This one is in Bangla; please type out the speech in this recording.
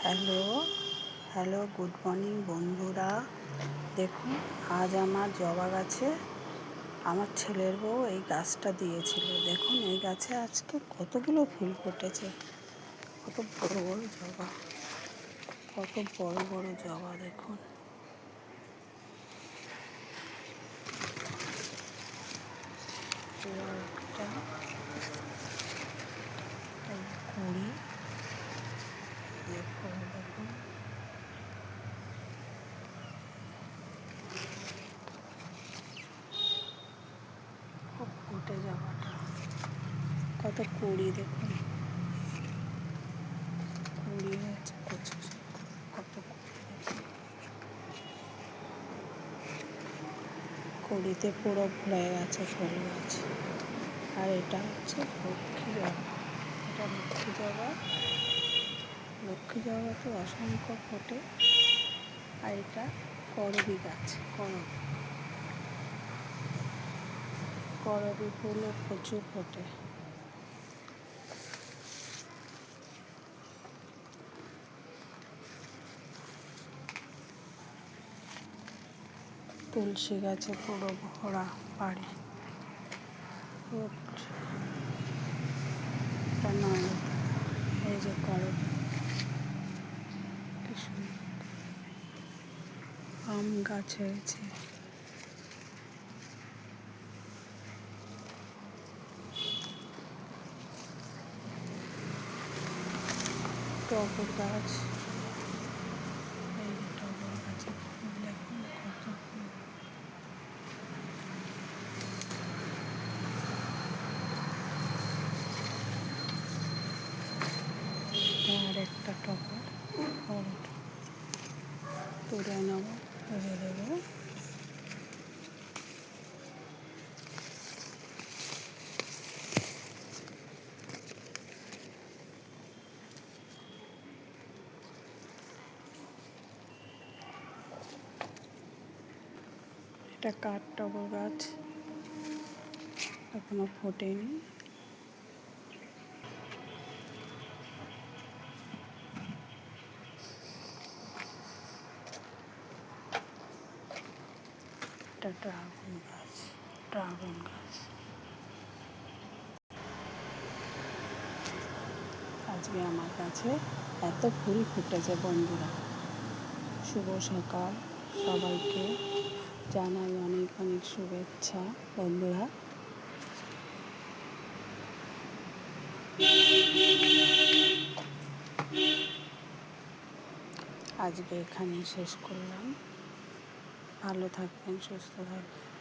হ্যালো হ্যালো গুড মর্নিং বন্ধুরা। দেখুন, আজ আমার জবা গাছে আমার ছেলের বউ এই গাছটা দিয়েছিল। দেখুন, এই গাছে আজকে কতগুলো ফুল ফুটেছে। কত বড় বড় জবা, কত বড় বড় জবা। দেখুন, একটা কুড়ি, ফুল দেখুন, খুব ফুটে জবাটা। কত কুড়ি, দেখুন কুড়ি হয়েছে, কত কুড়ি দেখুন। কুড়িতে পুরো ভরে গেছে ফুল গাছ। আর এটা হচ্ছে লক্ষ্মী জবা। এটা লক্ষ্মী জবা। লক্ষ্মী জবা তো অসংখ্য ফোটে। আর এটা করবী গাছ। করবী ফুলও প্রচুর ফোটে। তুলসী গাছে পুরো ভরা বাড়ি। এটা নয়, এই যে করবী, কি সুন্দর। আম গাছ হয়েছে। টগর গাছ, এই যে টগর গাছে ফুল দেখুন, কত ফুল। আর একটা টগর, বড় তুলে নেবো, তুলে দেবো। এটা কাঠ টগর গাছ, এখনো ফোটেনি। এটা ড্রাগন গাছ। আজকে আমার কাছে এত ফুল ফুটেছে বন্ধুরা। শুভ সকাল, সবাইকে জানাই অনেক অনেক শুভেচ্ছা বন্ধুরা। আজকে এখানেই শেষ করলাম। ভালো থাকবেন, সুস্থ থাকবেন।